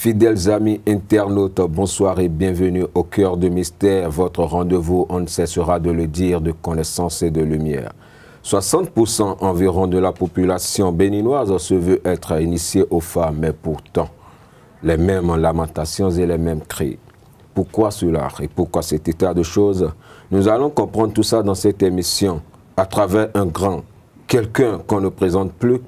Fidèles amis internautes, bonsoir et bienvenue au Cœur de Mystère. Votre rendez-vous, on ne cessera de le dire, de connaissance et de lumière. 60% environ de la population béninoise se veut être initiée aux femmes, mais pourtant, les mêmes lamentations et les mêmes cris. Pourquoi cela et pourquoi cet état de choses? Nous allons comprendre tout ça dans cette émission à travers un grand, quelqu'un qu'on ne présente plus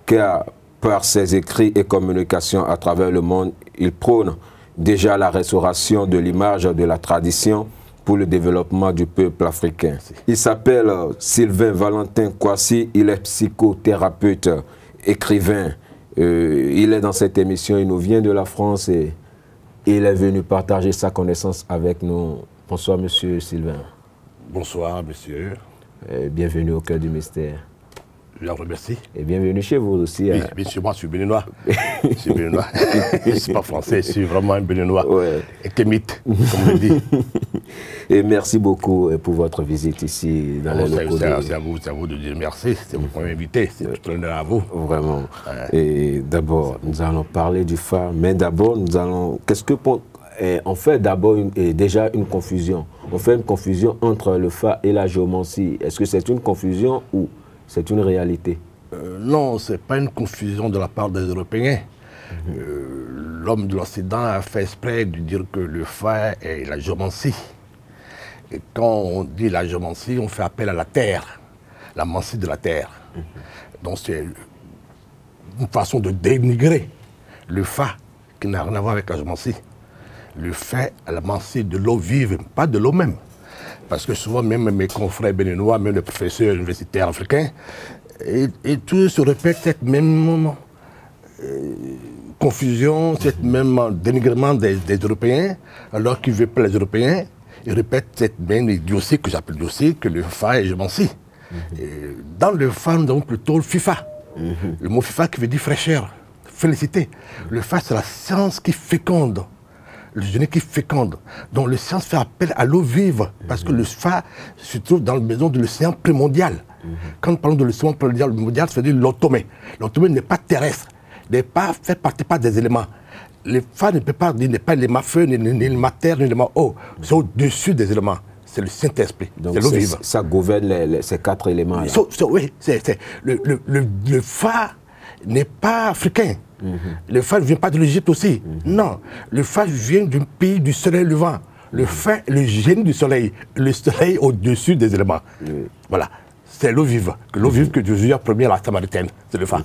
car par ses écrits et communications à travers le monde, il prône déjà la restauration de l'image de la tradition pour le développement du peuple africain. Il s'appelle Sylvain Valentin Kwasi, il est psychothérapeute, écrivain. Il est dans cette émission, il nous vient de la France et il est venu partager sa connaissance avec nous. Bonsoir, monsieur Sylvain. Bonsoir, monsieur. Bienvenue au Cœur du Mystère. Je vous remercie. Et bienvenue chez vous aussi. Oui, bien sûr, moi je suis béninois. Je suis béninois. Je ne suis pas français, je suis vraiment un béninois. Ouais. Et kémite, comme on le dit. Et merci beaucoup pour votre visite ici dans les locaux. C'est à vous de dire merci. C'est vous qui m'avez invité. C'est tout l'honneur à vous. Vraiment. Ouais. Et d'abord, nous allons parler du phare. Mais d'abord, nous allons... On fait d'abord déjà une confusion. On fait une confusion entre le phare et la géomancie. Est-ce que c'est une confusion ou c'est une réalité? Non, ce n'est pas une confusion de la part des Européens. L'homme de l'Occident a fait exprès de dire que le phare est la géomancie. Et quand on dit la géomancie, on fait appel à la terre, la mancie de la terre. Donc c'est une façon de dénigrer le phare qui n'a rien à voir avec la géomancie. Le phare à la mancie de l'eau vive, pas de l'eau même. Parce que souvent, même mes confrères béninois, même les professeurs universitaires africains, et tout se répète cette même confusion, cette même dénigrement des Européens, alors qu'ils ne veulent pas les Européens, ils répètent cette même idiotie que j'appelle idiotie, que le phare est géomancie. Dans le phare, nous avons plutôt le FIFA. Le mot FIFA qui veut dire fraîcheur, félicité. Le phare, c'est la science qui féconde. Le génie qui féconde. Donc le science fait appel à l'eau vive, parce que le phare se trouve dans la maison de l'océan prémondial. Quand nous parlons de l'océan prémondial, ça veut dire l'automé. L'automé n'est pas terrestre, n'est pas fait partie par des éléments. Le phare ne peut pas dire, n'est pas l'élément feu, ni l'élément terre, ni l'élément eau. C'est au-dessus des éléments. C'est le Saint-Esprit, c'est l'eau vive. Ça gouverne ces quatre éléments-là. Oui, le phare n'est pas africain. Le phare ne vient pas de l'Égypte aussi. Non, le phare vient d'un pays du soleil levant. Le phare, le génie du soleil. Le soleil au-dessus des éléments. Voilà. C'est l'eau vive. L'eau vive que Jésus a promis à la Samaritaine. C'est le phare.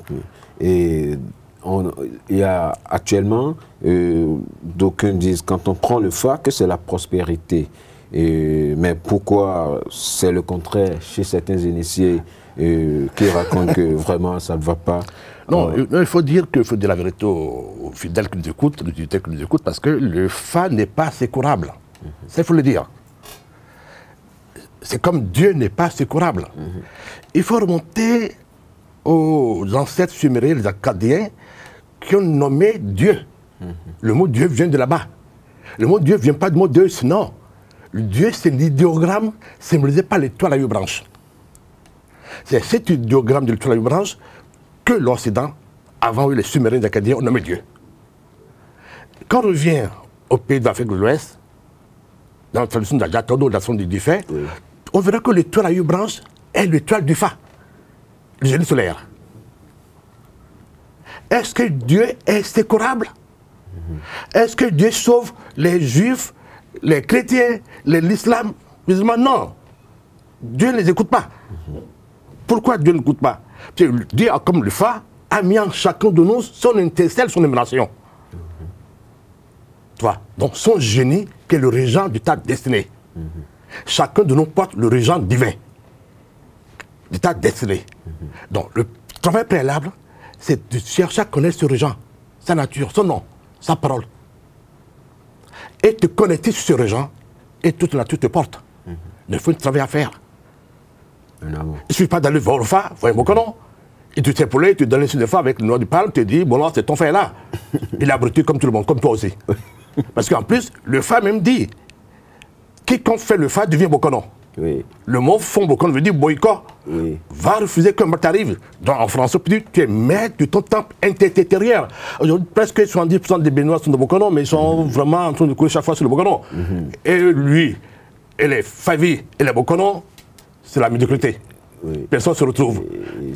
Et il y a actuellement, d'aucuns disent, quand on prend le phare, que c'est la prospérité. Mais pourquoi c'est le contraire chez certains initiés qui racontent que vraiment ça ne va pas? Non, il faut dire la vérité aux fidèles qui nous écoutent, aux auditeurs qui nous écoutent, parce que le phare n'est pas secourable. Ça, il faut le dire. C'est comme Dieu n'est pas secourable. Il faut remonter aux ancêtres sumériens, les Akkadiens, qui ont nommé Dieu. Le mot Dieu vient de là-bas. Le mot Dieu ne vient pas du mot Deus, non. Le Dieu, c'est l'idéogramme symbolisé par l'étoile à 8 branches. C'est cet idéogramme de l'étoile à 8 branches que l'Occident, avant les Sumériens et les Akkadiens, ont nommé Dieu. Quand on revient au pays d'Afrique de l'Ouest, dans la tradition de la Jatodo, la tradition du fait, on verra que l'étoile à 8 branches est l'étoile du phare, le génie solaire. Est-ce que Dieu est secourable? Est-ce que Dieu sauve les Juifs, les chrétiens, l'islam, les musulmans? Non. Dieu ne les écoute pas. Pourquoi Dieu ne l'écoute pas? Dieu, comme le phare, a mis en chacun de nous son étincelle, son émanation. Donc son génie qui est le régent du tas destiné. Chacun de nous porte le régent divin du tas destiné. Donc le travail préalable, c'est de chercher à connaître ce régent, sa nature, son nom, sa parole. Et te connecter sur ce régent, et toute la nature te porte. Il faut un travail à faire. Il ne suffit pas d'aller voir le phare, voir un boconon. Et tu t'es poulé, tu donnes les phare avec le noix du palme, tu te dis, bon, c'est ton frère là. Il est abruti comme tout le monde, comme toi aussi. Parce qu'en plus, le phare même dit, quiconque fait le phare devient boconon. Oui. Le mot fond Bokon veut dire boycott. Oui. Va refuser que Marc t'arrive. En français, tu es maître de ton temple intérieur. Aujourd'hui, presque 70% des Béninois sont de Bokono, mais ils sont vraiment en train de courir chaque fois sur le Bokono. Et lui, et les Favi et les Bokono, c'est la médiocrité. Oui. Personne ne se retrouve.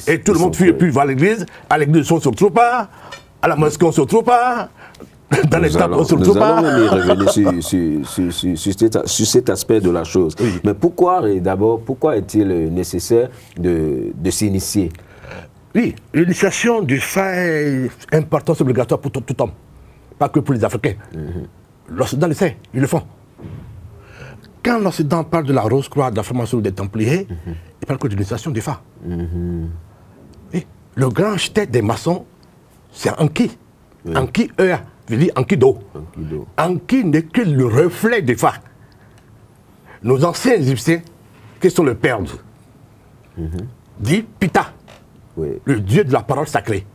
Et tout le monde fuit et puis va à l'église. À l'église, on ne se retrouve pas. À la mosquée, on ne se retrouve pas. Dans les temples, on ne se retrouve pas. Nous allons revenir sur cet aspect de la chose. Oui. Mais pourquoi, d'abord, pourquoi est-il nécessaire de s'initier? Oui, l'initiation du fait est importante, c'est obligatoire pour tout homme. Pas que pour les Africains. L'Occident le sait, ils le font. Quand l'Occident parle de la Rose-Croix, de la formation des Templiers, il parle que de l'initiation du Fa. Oui. Le grand architecte des maçons, c'est Anki. Oui. Anki Ea, veut dire Ankido. Anki n'est que le reflet du Fa. Nos anciens Égyptiens, qui sont le père dit Pita, le dieu de la parole sacrée,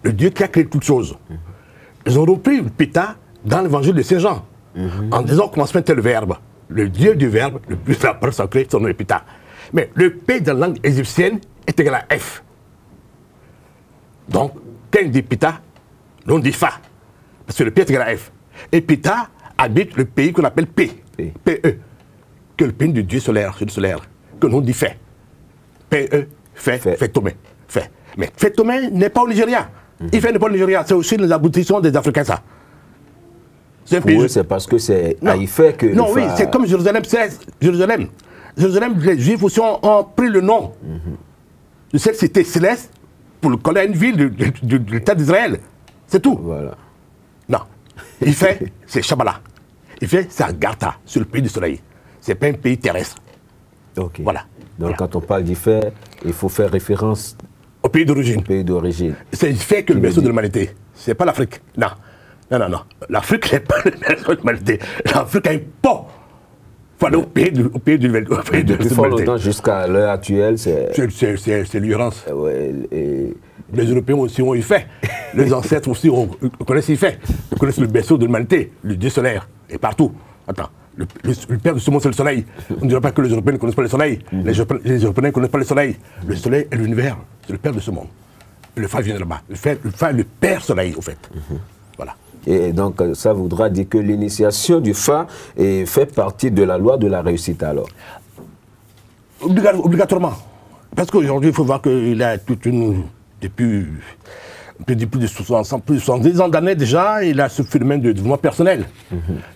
le dieu qui a créé toutes choses. Ils ont repris Pita dans l'évangile de Saint Jean, en disant comment se fait le verbe. Le dieu du verbe, le dieu de la parole sacrée, son nom est Pita. Mais le P de la langue égyptienne est égal à F. Donc, quand on dit Pita, on dit Fa. Parce que le P est égal à F. Et Pita habite le pays qu'on appelle P. P-E. Que le pays du dieu solaire, que l'on dit Fait. P-E, Fait Tomé. Fait. Mais Fait Tomé n'est pas au Nigeria. Il fait n'est pas au Nigeria. C'est aussi les aboutissements des Africains, ça. C'est parce que c'est à Ifé que... Non, oui, c'est comme Jérusalem. Jérusalem, les Juifs aussi ont pris le nom de cette cité céleste pour le coller à une ville de l'État d'Israël. C'est tout. Voilà. Non. Ifé, c'est Shabala. Ifé, c'est Agartha, sur le pays du soleil. Ce n'est pas un pays terrestre. Ok. Voilà. Donc quand on parle d'Ifé, il faut faire référence au pays d'origine. C'est Ifé que le berceau de l'humanité. Ce n'est pas l'Afrique. Non. Non. L'Afrique n'est pas le berceau de l'humanité. L'Afrique a un pont. Il faut aller au pays de l'humanité. Depuis fort longtemps jusqu'à l'heure actuelle, c'est l'ignorance. Les Européens aussi ont Ifé. Les ancêtres aussi connaissent Ifé. Ils connaissent le berceau de l'humanité, le dieu solaire, et partout. Attends, le père de ce monde, c'est le soleil. On ne dirait pas que les Européens ne connaissent pas le soleil. Les Européens ne connaissent pas le soleil. Le soleil est l'univers, c'est le père de ce monde. Et le Fa vient de là-bas. Le Fa est le père soleil, au fait. Voilà. Et donc, ça voudra dire que l'initiation du Fa fait partie de la loi de la réussite, alors? Obligatoirement. Parce qu'aujourd'hui, il faut voir qu'il a toute une... Depuis plus de 70 ans d'années déjà, il a ce phénomène de développement personnel.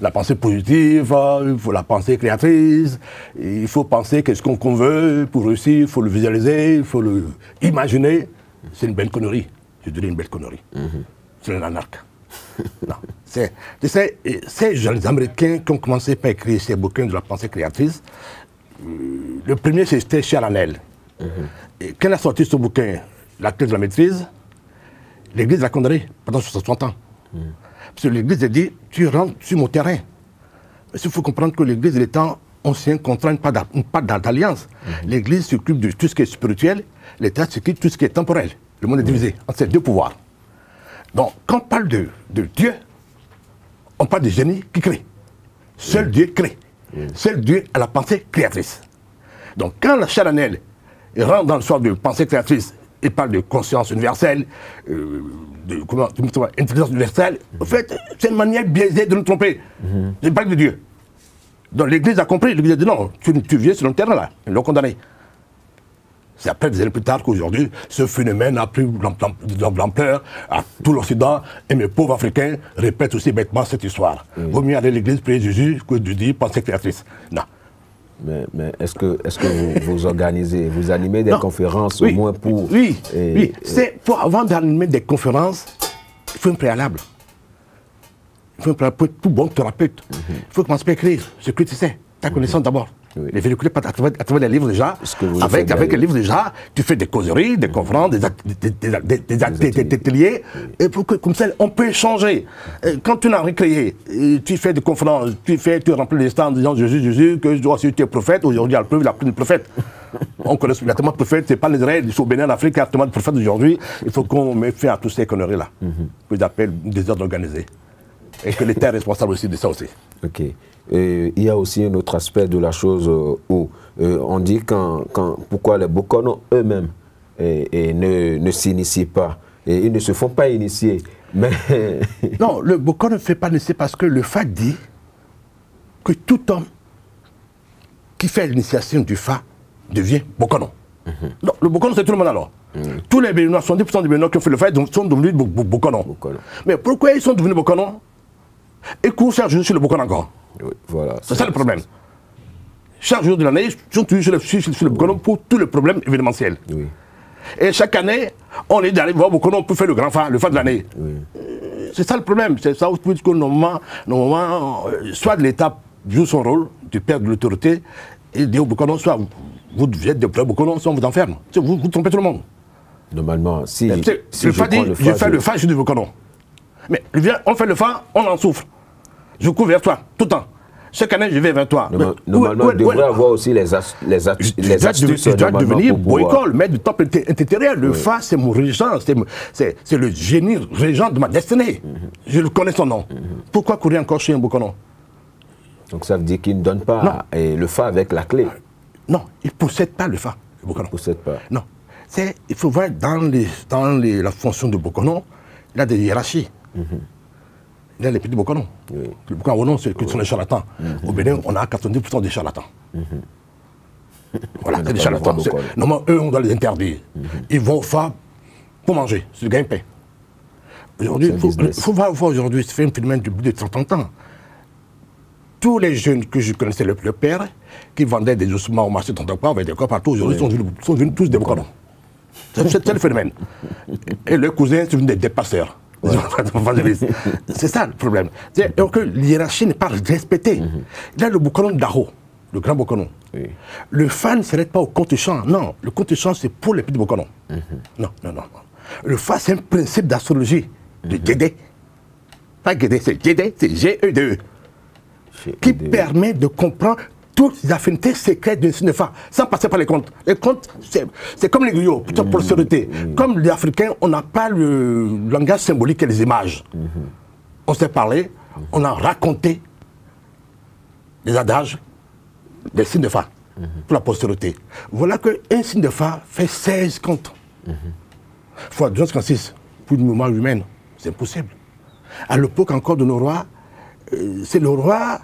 La pensée positive, il faut la pensée créatrice, il faut penser qu'est-ce qu'on veut pour réussir, il faut le visualiser, il faut le imaginer. C'est une belle connerie, je dirais une belle connerie. C'est un anarque. Non. Ces jeunes Américains qui ont commencé par écrire ces bouquins de la pensée créatrice, le premier c'était Charanel. Et quand il a sorti ce bouquin, La clé de la maîtrise, l'Église l'a condamné pendant 60 ans. Parce que l'Église a dit, tu rentres sur mon terrain. Mais il faut comprendre que l'Église et l'État ont signé un contrat, une part d'alliance. L'Église s'occupe de tout ce qui est spirituel, l'État s'occupe de tout ce qui est temporel. Le monde est divisé entre ces deux pouvoirs. Donc, quand on parle de Dieu, on parle de génie qui crée. Seul Dieu crée. Seul Dieu a la pensée créatrice. Donc, quand la Charanel rentre dans le sort de pensée créatrice, il parle de conscience universelle, intelligence universelle. En fait, c'est une manière biaisée de nous tromper. Il parle de Dieu. Donc l'Église a compris, l'Église a dit non, tu viens sur le terrain là, ils l'ont condamné. C'est après des années plus tard qu'aujourd'hui, ce phénomène a pris de l'ampleur à tout l'Occident, et mes pauvres Africains répètent aussi bêtement cette histoire. Vaut mieux aller à l'Église prier Jésus que de dire pensée créatrice. Non. Mais est-ce que vous organisez, vous animez des conférences au moins pour... Oui. Avant d'animer des conférences, il faut un préalable. Il faut un préalable pour être tout bon thérapeute. Il faut commencer par écrire ce que tu sais, ta connaissance d'abord. Les véhiculer à travers les livres déjà. Avec les livres déjà, tu fais des causeries, des conférences, des ateliers, et pour que, comme ça, on peut échanger. Quand tu n'as rien créé, tu fais des conférences, tu remplis les stands en disant Jésus, que je dois aussi tu es prophète, aujourd'hui, il a pris le prophète. On connaît le tellement de prophète, c'est pas l'Israël, ils sont au Bénin, en Afrique, il y a tellement de prophètes aujourd'hui. Il faut qu'on mette fin à toutes ces conneries-là. Que j'appelle des ordres organisés. et que l'État est responsable aussi de ça aussi. Ok. Il y a aussi un autre aspect de la chose où on dit pourquoi les Bokono eux-mêmes ne s'initient pas. Et ils ne se font pas initier. Mais non, le Bokono ne fait pas initier parce que le FA dit que tout homme qui fait l'initiation du FA devient Bokono. Non, le Bokono, c'est tout le monde alors. Tous les Béninois, 70% des Béninois qui ont fait le FA sont devenus Bokono. Mais pourquoi ils sont devenus Bokono? Et courent chaque jour sur le Bokono encore. Oui, voilà, c'est ça le problème. Chaque jour de l'année, ils sont toujours sur le Bokono pour tous les problèmes événementiels. Oui. Et chaque année, on est d'aller voir Bokono pour faire le grand FA, le FA de l'année. Oui. C'est ça le problème. C'est ça puisque normalement, soit l'État joue son rôle de perdre l'autorité et dire au Bokono, soit vous êtes des Bokono, soit on vous enferme. Vous trompez tout le monde. Normalement, si le FA dit, je fais le FA, je suis du Bokono. Mais on fait le FA, on en souffre. Je cours vers toi, tout le temps. Chaque année, je vais vers toi. Normalement, il devrait avoir aussi les astuces. Tu dois devenir boycott, maître du temple intérieur. Le FA, c'est mon régent, c'est le génie régent de ma destinée. Je connais son nom. Pourquoi courir encore chez un Bokono? Donc ça veut dire qu'il ne donne pas le FA avec la clé. Non, il ne possède pas le FA, le Bokono. Il ne possède pas. Non. Il faut voir dans la fonction de Bokono, il y a des hiérarchies. Il y a les petits Bokono. Oui. Les Bokono, c'est que sont les charlatans. Au Bénin, on a 90% des charlatans. Voilà, c'est des charlatans. Normalement, eux, on doit les interdire. Ils vont au FA pour manger, c'est le gagne-pain. Aujourd'hui, il faut voir aujourd'hui, c'est un phénomène de 30 ans. Tous les jeunes que je connaissais, le père, qui vendaient des ossements au marché de Tontakpa, avec des corps partout, aujourd'hui, sont devenus tous des Bokono. C'est le phénomène. Et leurs cousins sont devenus des pasteurs. Ouais. C'est ça le problème. Donc l'hiérarchie n'est pas respectée. Là, le Bokono d'Aro, le grand Bokono, le FA ne s'arrête pas au compte-champ. Non, le compte-champ, c'est pour les petits Bokono. Non. Le FA, c'est un principe d'astrologie, de Guédé. Pas Guédé, c'est Guédé, c'est G-E-D-E. Qui permet de comprendre toutes les affinités secrètes d'un signe de FA, sans passer par les comptes. Les comptes, c'est comme les griots, pour la sécurité. Comme les Africains, on n'a pas le langage symbolique et les images. On s'est parlé, on a raconté des adages, des signes de FA, pour la postérité. Voilà qu'un signe de FA fait 16 comptes. Fois 256, pour une mémoire humaine, c'est impossible. À l'époque encore de nos rois, c'est le roi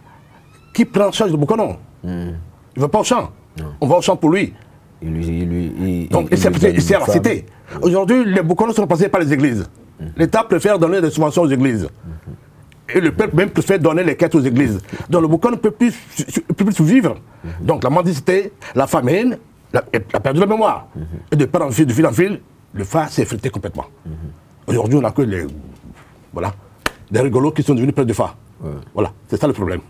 qui prend en charge de Bokono. Il ne va pas au champ. Non. On va au champ pour lui. Donc, il sert à la cité. Aujourd'hui, les Bokono sont passés par les églises. L'État préfère donner des subventions aux églises. Et le peuple même préfère donner les quêtes aux églises. Donc, le Bokono ne peut plus survivre. Donc, la mendicité, la famine, la perte de la mémoire. Et de père en fil, de fil en fil, le FA s'est effrité complètement. Aujourd'hui, on n'a que des rigolos qui sont devenus près du FA. Voilà, c'est ça le problème.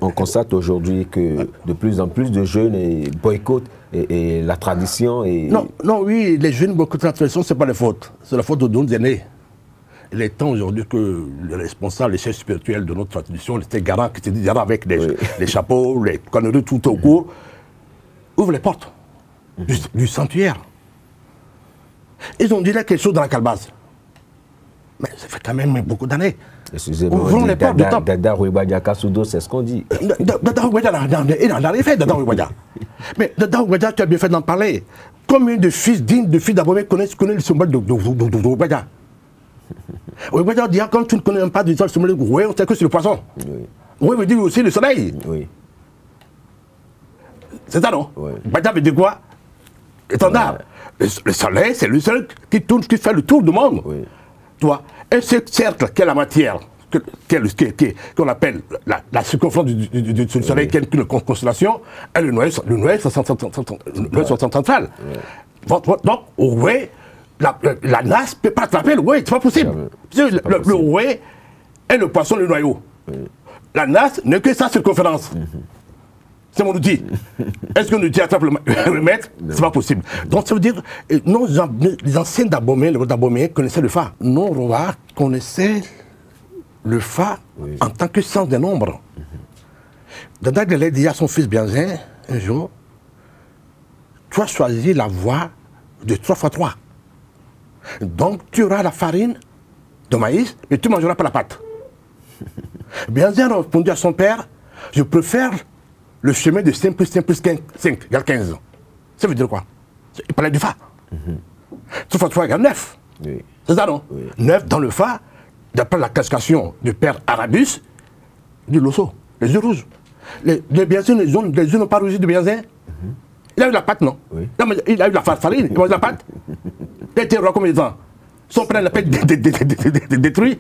On constate aujourd'hui que de plus en plus de jeunes boycottent et la tradition. Non, oui, les jeunes boycottent la tradition, ce n'est pas la faute. C'est la faute de nos aînés. Il est temps aujourd'hui que les responsables, les chefs spirituels de notre tradition, les garants qui se disent avec les chapeaux, les conneries tout au cours, ouvrent les portes du sanctuaire. Ils ont dit là quelque chose dans la calebasse. Mais ça fait quand même beaucoup d'années. Excusez-moi, Dada Rouibadja Kassudo, c'est ce qu'on dit. Dada Rouibadja, il en a rien fait, Dada Rouibadja. Mais Dada Rouibadja, tu as bien fait d'en parler. Combien de fils dignes de fils d'Abomey connaissent le symbole de Rouibadja? Rouibadja dit, quand tu ne connais même pas du symbole de Rouibadja, on sait que c'est le poisson. Oui, veut dire aussi le soleil. Oui. C'est ça, non? Rouibadja veut dire quoi? Étendard. Le soleil, c'est le seul qui tourne, qui fait le tour du monde. Toi, et ce cercle qui est la matière, qu'on appelle la circonférence du soleil, qui est une constellation, est le noyau central. Donc, oui, la nasse ne peut pas attraper le oui, c'est pas possible. Le oui est le poisson, le noyau. La nasse n'est que sa circonférence. C'est mon outil. Est-ce qu'un outil attrape le maître? C'est pas possible. Donc ça veut dire, les anciens d'Abomey, les rois d'Abomey connaissaient le Fa. Nos rois connaissaient le Fa en tant que sens des nombres. Dada Glélé dit à son fils Bianzin, un jour, tu as choisi la voie de 3 x 3. Donc tu auras la farine de maïs, mais tu ne mangeras pas la pâte. Béhanzin a répondu à son père, je préfère le chemin de 5 plus 5 plus 5 égale 15. Ça veut dire quoi? Il parlait du Fa. 3 fois 3 égale 9. Oui. C'est ça, non? Oui. 9 dans le Fa, d'après la classification du père Arabus, du Losso, les yeux rouges. Les Béhanzin, les yeux n'ont pas rougi de Béhanzin. Il a eu la patte, non? Oui. Non, mais il a eu la farine, il a eu la patte. Il a été roi combien de temps? Son père l'a détruit.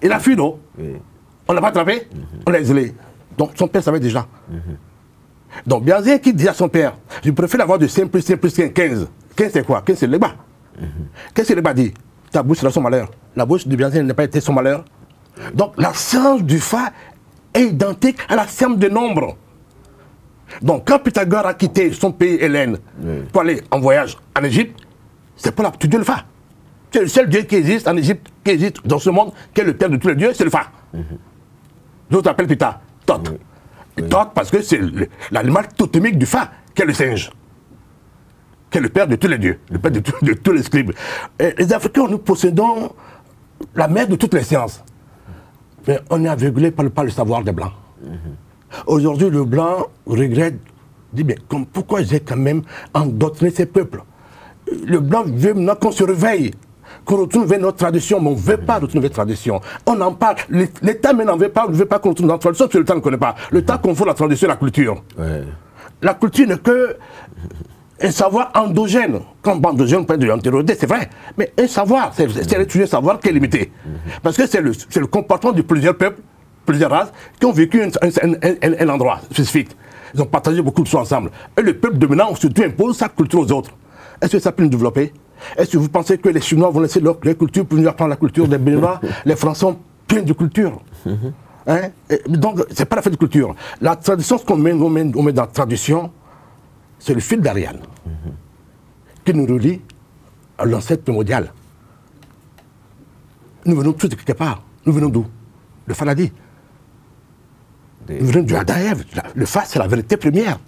Il a fui, non? Oui. On l'a pas attrapé, on l'a isolé. Donc son père savait déjà. Donc Béhanzin qui dit à son père, je préfère l'avoir de 5 plus 5 plus 15. 15 c'est quoi? 15 c'est le bas. Qu'est-ce que le bas dit? Ta bouche sera son malheur. La bouche de Béhanzin n'a pas été son malheur. Donc la science du Fa est identique à la science de nombre. Donc quand Pythagore a quitté son pays Hélène pour aller en voyage en Égypte, c'est pour étudier le Fa. C'est le seul Dieu qui existe en Égypte, qui existe dans ce monde, qui est le père de tous les dieux, c'est le Fa. D'autres appellent Pythagore Thoth. Thoth parce que c'est l'animal totémique du Fa, qui est le singe, qui est le père de tous les dieux, le père de tous les scribes. Et les Africains, nous possédons la mère de toutes les sciences. Mais on est aveuglé par le savoir des Blancs. Aujourd'hui, le Blanc regrette, dit, mais pourquoi j'ai quand même endoctriné ces peuples? Le Blanc veut maintenant qu'on se réveille, qu'on retourne vers notre tradition, mais on ne veut pas retourner vers notre tradition. On en parle, l'État même n'en veut pas, on ne veut pas qu'on retourne dans notre tradition, parce que l'État ne connaît pas. L'État confond la tradition et la culture. Ouais. La culture n'est que un savoir endogène. Quand endogène, on peut dire antérodé, c'est vrai, mais un savoir, c'est l'étudier un savoir qui est limité. Parce que c'est le comportement de plusieurs peuples, plusieurs races, qui ont vécu un endroit spécifique. Ils ont partagé beaucoup de choses ensemble. Et le peuple dominant surtout impose sa culture aux autres. Est-ce que ça peut nous développer? Est-ce que vous pensez que les Chinois vont laisser leur culture pour nous apprendre la culture des Béninois? Les Français sont pleins de culture. Hein? Donc, ce n'est pas la fête de culture. La tradition, ce qu'on met dans la tradition, c'est le fil d'Ariane qui nous relie à l'ancêtre primordial. Nous venons tous de quelque part. Nous venons d'où? Le Fa l'a dit. Nous venons du Adam et Ève. Le Fa, c'est la vérité première.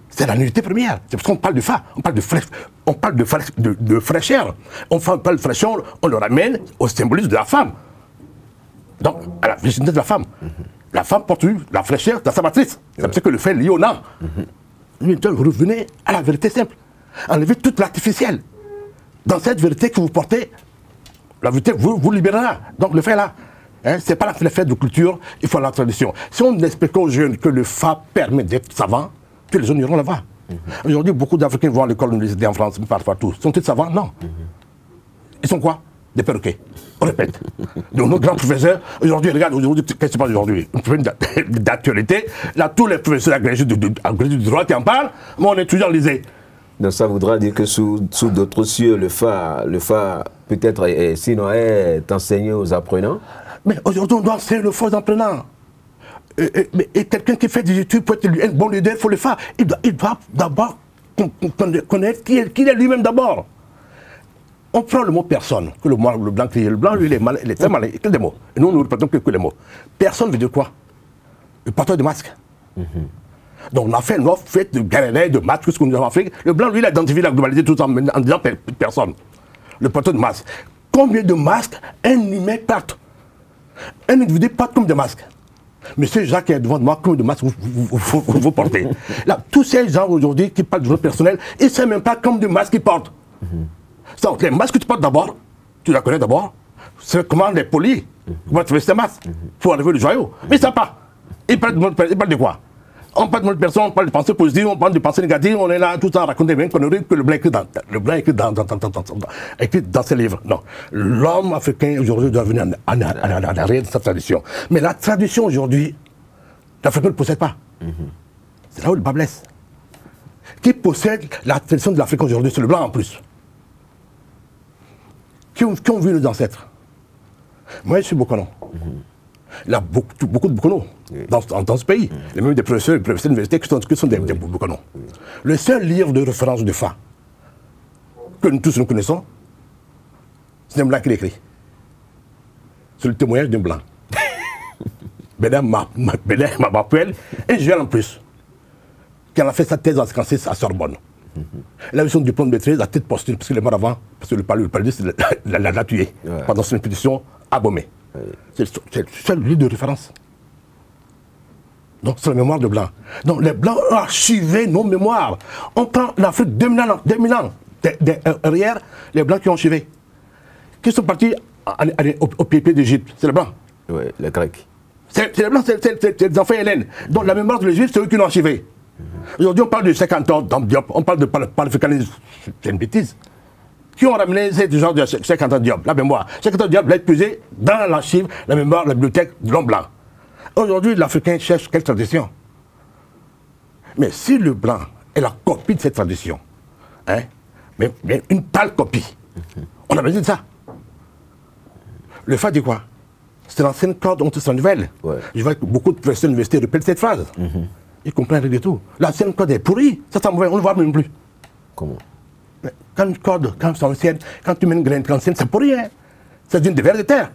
C'est la nullité première. C'est parce qu'on parle de Fa, on parle de fraîcheur. On parle de fraîcheur, on le ramène au symbolisme de la femme. Donc, à la virginité de la femme. La femme porte la fraîcheur dans sa matrice. C'est pour ça que le fait est lié au nom. Revenez à la vérité simple. Enlevez tout l'artificiel. Dans cette vérité que vous portez, la vérité vous libérera. Donc le fait là, hein, ce n'est pas la fête de culture, il faut la tradition. Si on explique aux jeunes que le Fa permet d'être savant, que les jeunes iront là-bas. Aujourd'hui, beaucoup d'Africains vont à l'école de l'université en France, partout. Sont-ils savants? Non. Ils sont quoi? Des perroquets. On répète. Donc nos grands professeurs, aujourd'hui, regarde, qu'est-ce qui se passe aujourd'hui? Une problème d'actualité. Là, tous les professeurs agrégés du droit qui en parlent, mais on est toujours lisés. Donc ça voudra dire que sous d'autres cieux, le Fa peut-être, sinon, est enseigné aux apprenants? Mais aujourd'hui, on doit enseigner le Fa aux apprenants. Et quelqu'un qui fait des études pour être un bon leader, il faut le faire. Il doit d'abord connaître qui est lui-même d'abord. On prend le mot personne, que le blanc crie. Le blanc, lui, il est très malin. Il écrit des mots. Et nous, nous ne répétons que les mots. Personne veut dire quoi? Le porteur de masque. Donc on a fait une offre faite de galères, de masques, tout ce qu'on a en Afrique. Le blanc, lui, il a identifié la globalité tout en disant personne. Le porteur de masque. Combien de masques un humain porte? Un individu porte comme des masques. Monsieur Jacques est devant moi, combien de masques vous portez? Là, tous ces gens aujourd'hui qui parlent de votre personnel, ils ne savent même pas combien de masques ils portent. Donc, les masques que tu portes d'abord, tu la connais d'abord, c'est comment les polis, comment tu fais ces masques pour enlever le joyau. Mais ça pas. Ils parlent de quoi? On parle de notre personne, on parle de pensées positives, on parle de pensées négatives, on est là tout à raconter bien conneries que le blanc écrit dans ses livres. Non. L'homme africain aujourd'hui doit venir en arrière de sa tradition. Mais la tradition aujourd'hui, l'Africain ne le possède pas. C'est là où le bas blesse. Qui possède la tradition de l'Afrique aujourd'hui? C'est le blanc en plus. Qui ont vu nos ancêtres? Moi, je suis Bokono. Il y a beaucoup de Bokono dans ce pays. Il y a même des professeurs d'université qui sont des Bokono. Le seul livre de référence de Fa que nous tous nous connaissons, c'est un blanc qui l'écrit. C'est le témoignage d'un blanc. Bénin Mabapuel, un jeune en plus, qui en a fait sa thèse en français à Sorbonne. Il a eu son diplôme de maîtrise à tête posthume, parce qu'il est mort avant, parce que le paludisme l'a tué pendant son expédition à Bomé. C'est le seul livre de référence. Donc c'est la mémoire de Blancs. Donc les Blancs ont archivé nos mémoires. On prend l'Afrique 2000 ans derrière, les Blancs qui ont archivé. Qui sont partis au pied d'Égypte? C'est les Blancs. Oui, les Grecs. C'est les Blancs, c'est les enfants hélènes. Donc la mémoire de l'Égypte, c'est eux qui l'ont archivé. Aujourd'hui, on parle de 50 ans d'Diop, on parle de panafricanisme. C'est une bêtise. Qui ont ramené ce genre de 50 ans Diop, la mémoire. 50 ans Diop l'a épuisé dans l'archive, la mémoire, la bibliothèque de l'homme blanc. Aujourd'hui, l'Africain cherche quelle tradition? Mais si le blanc est la copie de cette tradition, hein, mais une pâle copie, on a besoin de ça. Le fait dit quoi? C'est l'ancienne corde dont se nouvelle. Ouais. Je vois que beaucoup de professeurs d'université répètent cette phrase. Ils comprennent rien du tout. L'ancienne corde est pourrie, ça sent mauvais, on ne le voit même plus. Comment? Mais quand une corde, quand c'est ancienne, quand tu mets une graine ancienne, c'est pourri, hein. Ça devient des vers de terre.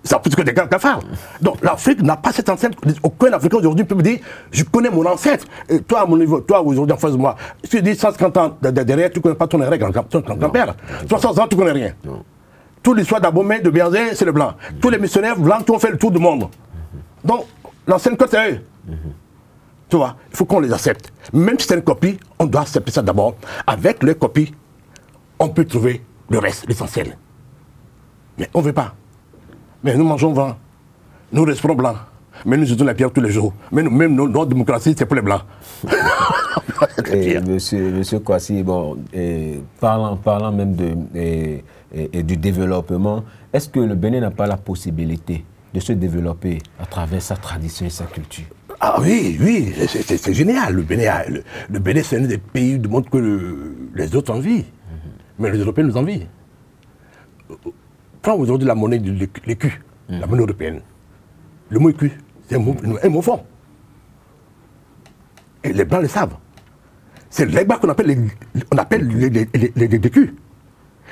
Ça plus que des cafards. Donc l'Afrique n'a pas cette ancienne. Aucun Africain aujourd'hui peut me dire, je connais mon ancêtre. Et toi, à mon niveau, toi aujourd'hui en face de moi, si tu dis 150 ans derrière, tu ne connais pas ton grand-père. 60 ans, tu ne connais rien. Non. Toute l'histoire d'Abomey, de Bienzin, c'est le blanc. Tous les missionnaires blancs qui ont fait le tour du monde. Donc l'ancienne corde, c'est eux. Tu vois, il faut qu'on les accepte. Même si c'est une copie, on doit accepter ça d'abord. Avec les copies, on peut trouver le reste, l'essentiel. Mais on ne veut pas. Mais nous mangeons vent, nous restons blancs, mais nous jetons la pierre tous les jours. Mais nous, même notre démocratie, c'est pour les blancs. Et monsieur Kouassi, bon, parlant même du développement, est-ce que le Bénin n'a pas la possibilité de se développer à travers sa tradition et sa culture? Ah oui, oui, c'est génial. Le Bénin, c'est un des pays du monde que les autres envient. Mais les Européens nous envient. Prends aujourd'hui la monnaie de l'écu, la monnaie européenne. Le mot écu, c'est un mot fort. Et les Blancs le savent. C'est l'Egba qu'on appelle les écus.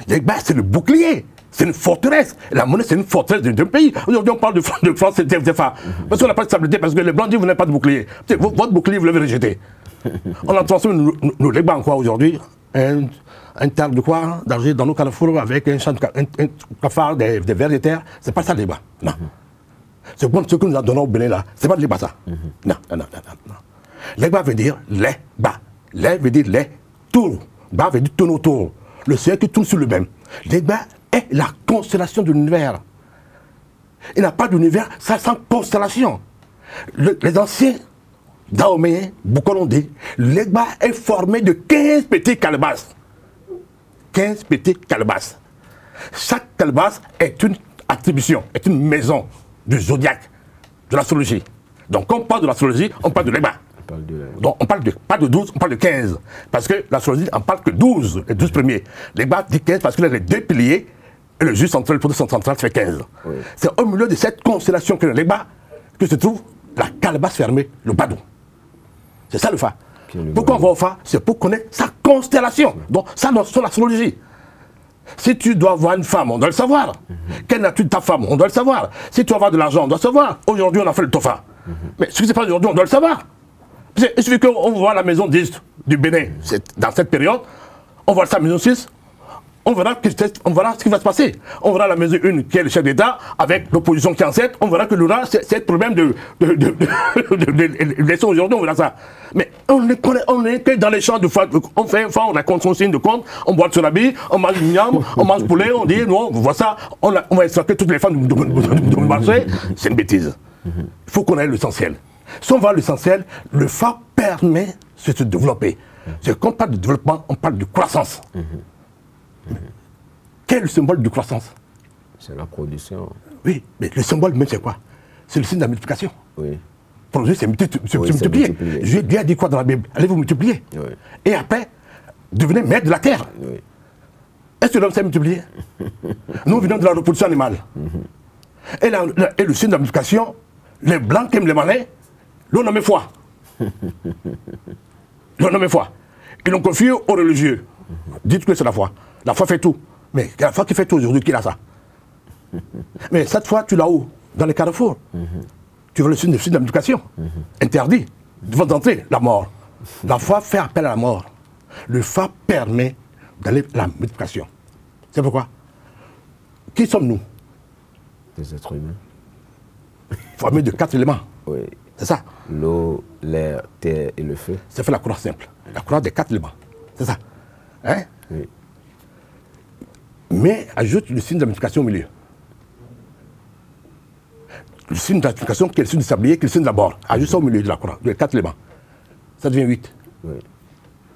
L'Egba, c'est le bouclier. C'est une forteresse. La monnaie, c'est une forteresse d'un pays. Aujourd'hui, on parle de France et CFA. Parce qu'on n'a pas de stabilité, parce que les Blancs disent vous n'avez pas de bouclier. Votre bouclier, vous l'avez rejeté. On a transformé nos Legba en quoi aujourd'hui? Un tas de quoi? D'argile dans nos carrefours avec un cafard, des vers de terre. C'est pas ça, les Legba. Non. C'est bon ce que nous donnons au Bénin là. C'est pas de Legba, ça. Non. Legba veut dire les bas. Les veut dire les tours. Bas veut dire tourne autour. Le cercle tourne sur le même. Legba est la constellation de l'univers. Il n'y a pas d'univers sans constellation. Les anciens Dahoméens, Boukolondé, l'Egba est formé de 15 petits calebasses. 15 petits calebasses. Chaque calebasse est une attribution, est une maison du zodiaque, de l'astrologie. Donc quand on parle de l'astrologie, on parle de l'Egba. Donc on parle pas de 12, on parle de 15. Parce que l'astrologie, on parle que 12, les 12 premiers. L'Egba dit 15 parce qu'il y a les deux piliers, et le juste central, le produit central, ça fait 15. Oui. C'est au milieu de cette constellation que l'Egba que se trouve la calebasse fermée, le Badou. C'est ça le Fa. Pourquoi on va au Fa? C'est pour connaître sa constellation. Donc ça, c'est l'astrologie. Si tu dois avoir une femme, on doit le savoir. Quelle nature de ta femme, on doit le savoir. Si tu dois avoir de l'argent, on doit le savoir. Aujourd'hui, on a fait le Tofa. Mais ce qui se passe aujourd'hui, on doit le savoir. Il suffit qu'on voit la maison 10 du Bénin, dans cette période, on voit sa maison 6, on verra ce qui va se passer. On verra la maison 1 qui est le chef d'État, avec l'opposition qui est en 7, on verra que l'aura, c'est le problème de l'élection aujourd'hui, on verra ça. Mais on est que dans les champs de foi, on fait on raconte son signe de compte, on boit de son habit, on mange du miam, on mange poulet, on dit non, on voit ça, on va extraquer toutes les femmes du marché, c'est une bêtise. Il faut qu'on ait l'essentiel. Si on va à l'essentiel, le Fa permet de se développer. C'est quand on parle de développement, on parle de croissance. Quel est le symbole de croissance? C'est la production. Oui, mais le symbole même c'est quoi? C'est le signe de la multiplication. Oui. Produire, c'est multiplier. Dieu a dit quoi dans la Bible? Allez vous multiplier. Oui. Et après, devenez maître de la terre. Oui. Est-ce que l'homme s'est multiplié? Nous venons de la reproduction animale. Et le signe de la multiplication, les blancs qui aiment les malins, l'on nommé foi. L'on nommé foi. Ils l'ont confié aux religieux. Dites que c'est la foi. La foi fait tout. Mais la foi qui fait tout aujourd'hui, qui a ça? Mais cette fois, tu l'as où? Dans les carrefours. Tu veux le signe de la multiplication. Interdit. Devant d'entrer, la mort. La foi fait appel à la mort. Le Fa permet d'aller à la multiplication. C'est pourquoi? Qui sommes-nous? Des êtres humains. Formé de 4 éléments. Oui. C'est ça. L'eau, l'air, terre et le feu. Ça fait la croix simple. La croix des 4 éléments. C'est ça. Hein? Oui. Mais ajoute le signe de la multiplication au milieu. Le signe de la multiplication qui est le signe du sablier, qui est le signe de la barre. Ajoute ça au milieu de la croix, des 4 éléments. Ça devient 8. Oui.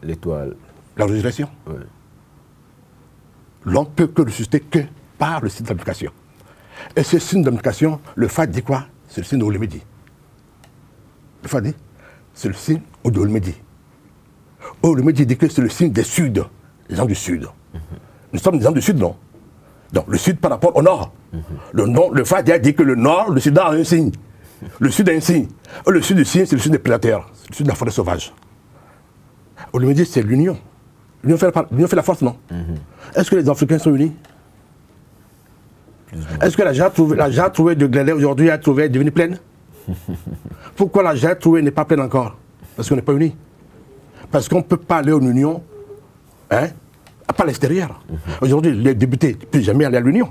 L'étoile. La résurrection. Oui. L'homme peut que ressusciter que par le signe de la multiplication. Et ce signe de la multiplication, le Fat dit quoi? C'est le signe de Olymedi. Le Fat dit, c'est le signe de Olymedi. Olymedi dit que c'est le signe des Suds, les gens du Sud. Nous sommes des gens du Sud, non? Donc le Sud par rapport au Nord. Le Fat dit que le Nord, le Sud a un signe. Le Sud a un signe. Le Sud du signe, c'est le signe des prédateurs, c'est le signe de la forêt sauvage. Olymedi, c'est l'union. L'union fait la force, non? Est-ce que les Africains sont unis? Est-ce que la jarre trouvée de Glenelg aujourd'hui est devenue pleine? Pourquoi la jarre trouvée n'est pas pleine encore? Parce qu'on n'est pas unis. Parce qu'on ne peut pas aller en union, hein, pas à l'extérieur. Aujourd'hui, les députés ne peuvent jamais aller à l'union.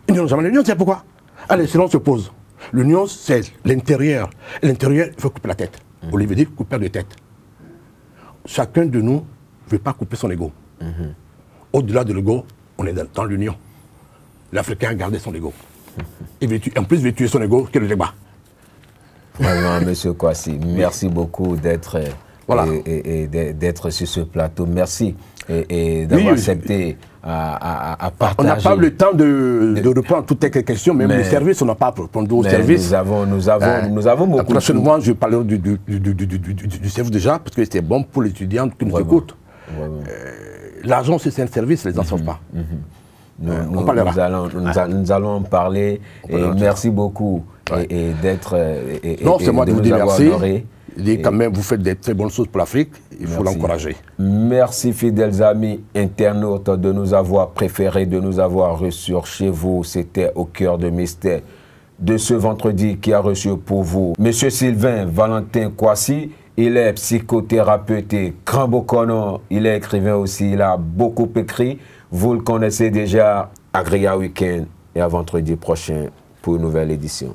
Ils n'ont jamais à l'union, c'est pourquoi? Allez, sinon on se pose. L'union, c'est l'intérieur. Et l'intérieur, il faut couper la tête. Olivier dit couper de tête. Chacun de nous ne veut pas couper son ego. Au-delà de l'ego, on est dans l'union. L'Africain a gardé son ego. En plus, il veut tuer son ego que le débat. Vraiment, M. Kwasi, merci beaucoup d'être voilà. d'être sur ce plateau. Merci et d'avoir accepté à partager. On n'a pas eu le temps de reprendre toutes les questions, même le service, on n'a pas répondu au service. Nous avons beaucoup. Prochainement, je parlerai du service déjà, parce que c'était bon pour l'étudiant qui nous écoute. L'argent, c'est un service, les gens ne savent pas. Nous allons en parler. Et merci beaucoup d'être. Non, c'est moi de vous dire merci. Honoré. Quand même, vous faites des très bonnes choses pour l'Afrique, il faut l'encourager. Merci, fidèles amis internautes, de nous avoir préférés, de nous avoir reçus chez vous. C'était Au cœur de mystère de ce vendredi qui a reçu pour vous Monsieur Sylvain Valentin Kwasi. Il est psychothérapeute et Cramboconon. Il est écrivain aussi, il a beaucoup écrit. Vous le connaissez déjà. Agréable week-end et à vendredi prochain pour une nouvelle édition.